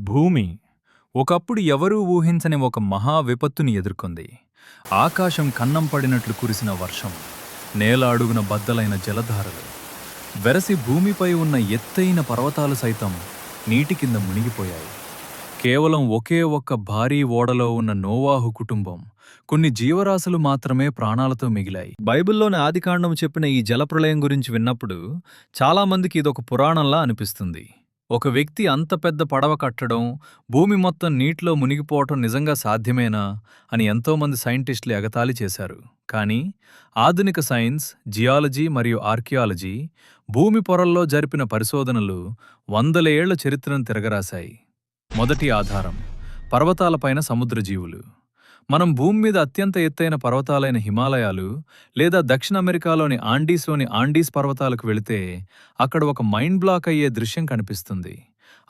భూమి ఒకప్పుడు ఎవరూ ఊహించని ఒక మహా విపత్తుని ఎదుర్కొంది. ఆకాశం కన్నం పడినట్లు కురిసిన వర్షం, నేల అడుగున బద్దలైన జలధారలు, వెరసి భూమిపై ఉన్న ఎత్తైన పర్వతాలు సైతం నీటి కింద మునిగిపోయాయి. కేవలం ఒకే ఒక్క భారీ ఓడలో ఉన్న నోవాహు కుటుంబం, కొన్ని జీవరాశులు మాత్రమే ప్రాణాలతో మిగిలాయి. బైబిల్లోని ఆదికాండం చెప్పిన ఈ జలప్రళయం గురించి విన్నప్పుడు చాలామందికి ఇదొక పురాణంలా అనిపిస్తుంది. ఒక వ్యక్తి అంత పెద్ద పడవ కట్టడం, భూమి మొత్తం నీటిలో మునిగిపోవటం నిజంగా సాధ్యమేనా అని ఎంతోమంది సైంటిస్టులు ఎగతాళి చేశారు. కానీ ఆధునిక సైన్స్, జియాలజీ మరియు ఆర్కియాలజీ భూమి పొరల్లో జరిపిన పరిశోధనలు వందల ఏళ్ల చరిత్రను తిరగరాశాయి. మొదటి ఆధారం: పర్వతాలపైన సముద్రజీవులు. మనం భూమి మీద అత్యంత ఎత్తైన పర్వతాలైన హిమాలయాలు లేదా దక్షిణ అమెరికాలోని ఆండీస్ పర్వతాలకు వెళితే అక్కడ ఒక మైండ్ బ్లాక్ అయ్యే దృశ్యం కనిపిస్తుంది.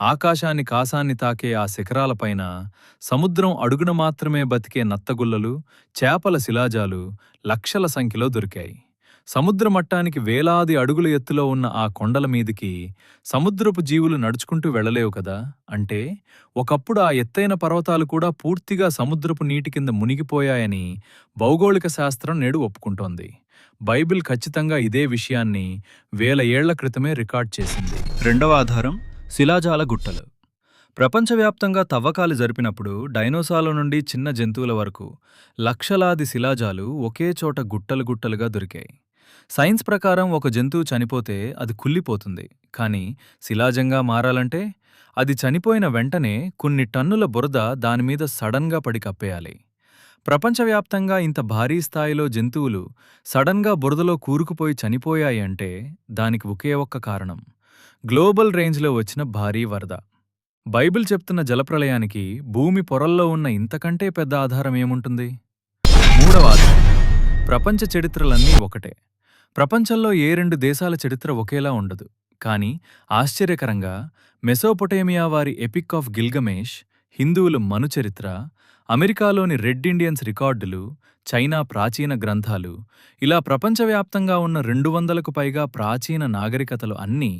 ఆకాశాన్ని కాసాన్ని తాకే ఆ శిఖరాలపైన సముద్రం అడుగున మాత్రమే బతికే నత్తగుల్లలు, చేపల శిలాజాలు లక్షల సంఖ్యలో దొరికాయి. సముద్ర మట్టానికి వేలాది అడుగుల ఎత్తులో ఉన్న ఆ కొండల మీదికి సముద్రపు జీవులు నడుచుకుంటూ వెళ్లలేవు కదా. అంటే ఒకప్పుడు ఆ ఎత్తైన పర్వతాలు కూడా పూర్తిగా సముద్రపు నీటి కింద మునిగిపోయాయని భౌగోళిక శాస్త్రం నేడు ఒప్పుకుంటోంది. బైబిల్ ఖచ్చితంగా ఇదే విషయాన్ని వేల ఏళ్ల క్రితమే రికార్డ్ చేసింది. రెండవ ఆధారం: శిలాజాల గుట్టలు. ప్రపంచవ్యాప్తంగా తవ్వకాలు జరిపినప్పుడు డైనోసార్ల నుండి చిన్న జంతువుల వరకు లక్షలాది శిలాజాలు ఒకే చోట గుట్టలు గుట్టలుగా దొరికాయి. సైన్స్ ప్రకారం ఒక జంతువు చనిపోతే అది కుళ్ళిపోతుంది, కానీ శిలాజంగా మారాలంటే అది చనిపోయిన వెంటనే కొన్ని టన్నుల బురద దానిమీద సడన్గా పడి కప్పేయాలి. ప్రపంచవ్యాప్తంగా ఇంత భారీ స్థాయిలో జంతువులు సడన్గా బురదలో కూరుకుపోయి చనిపోయాయి అంటే దానికి ఒకే ఒక్క కారణం: గ్లోబల్ రేంజ్లో వచ్చిన భారీ వరద. బైబిల్ చెప్తున్న జలప్రళయానికి భూమి పొరల్లో ఉన్న ఇంతకంటే పెద్ద ఆధారం ఏముంటుంది? మూడవ ఆధారం: ప్రపంచ చరిత్రలన్నీ ఒకటే. ప్రపంచంలో ఏ రెండు దేశాల చరిత్ర ఒకేలా ఉండదు. కానీ ఆశ్చర్యకరంగా మెసోపొటేమియా వారి ఎపిక్ ఆఫ్ గిల్గమేష్, హిందువుల మను చరిత్ర, అమెరికాలోని రెడ్ ఇండియన్స్ రికార్డులు, చైనా ప్రాచీన గ్రంథాలు, ఇలా ప్రపంచవ్యాప్తంగా ఉన్న 200కు పైగా ప్రాచీన నాగరికతలు అన్నీ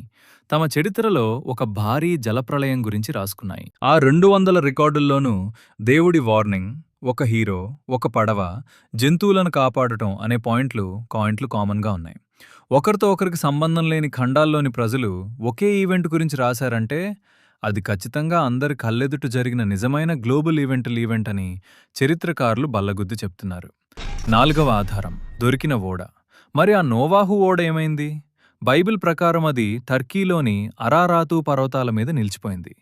తమ చరిత్రలో ఒక భారీ జలప్రళయం గురించి రాసుకున్నాయి. ఆ 200 రికార్డుల్లోనూ దేవుడి వార్నింగ్, ఒక హీరో, ఒక పడవ, జంతువులను కాపాడటం అనే పాయింట్లు కామన్గా ఉన్నాయి. ఒకరితో ఒకరికి సంబంధం లేని ఖండాల్లోని ప్రజలు ఒకే ఈవెంట్ గురించి రాశారంటే అది ఖచ్చితంగా అందరి కళ్ళెదుట జరిగిన నిజమైన గ్లోబల్ ఈవెంట్ అని చరిత్రకారులు బల్లగుద్ది చెప్తున్నారు. నాలుగవ ఆధారం: దొరికిన ఓడ. మరి ఆ నోవాహు ఓడ ఏమైంది? బైబిల్ ప్రకారం అది టర్కీలోని అరారాతు పర్వతాల మీద నిలిచిపోయింది.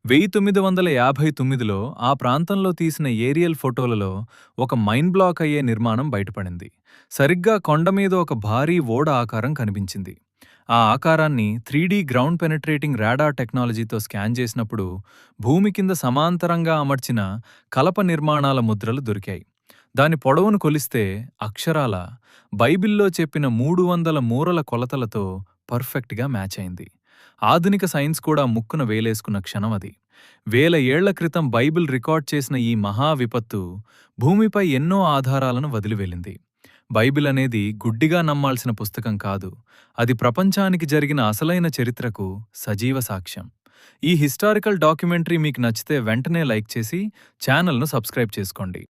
1959లో ఆ ప్రాంతంలో తీసిన ఏరియల్ ఫోటోలలో ఒక మైండ్ బ్లాక్ అయ్యే నిర్మాణం బయటపడింది. సరిగ్గా కొండ మీద ఒక భారీ ఓడ ఆకారం కనిపించింది. ఆ ఆకారాన్ని 3D గ్రౌండ్ పెనెట్రేటింగ్ రాడార్ టెక్నాలజీతో స్కాన్ చేసినప్పుడు భూమి కింద సమాంతరంగా అమర్చిన కలప నిర్మాణాల ముద్రలు దొరికాయి. దాని పొడవును కొలిస్తే అక్షరాల బైబిల్లో చెప్పిన 300 మూరల కొలతలతో పర్ఫెక్ట్గా మ్యాచ్ అయింది. ఆధునిక సైన్స్ కూడా ముక్కున వేలేసుకున్న క్షణం అది. వేల ఏళ్ల క్రితం బైబిల్ రికార్డ్ చేసిన ఈ మహా విపత్తు భూమిపై ఎన్నో ఆధారాలను వదిలివెళ్ళింది. బైబిల్ అనేది గుడ్డిగా నమ్మాల్సిన పుస్తకం కాదు, అది ప్రపంచానికి జరిగిన అసలైన చరిత్రకు సజీవ సాక్ష్యం. ఈ హిస్టారికల్ డాక్యుమెంటరీ మీకు నచ్చితే వెంటనే లైక్ చేసి ఛానల్ను సబ్స్క్రైబ్ చేసుకోండి.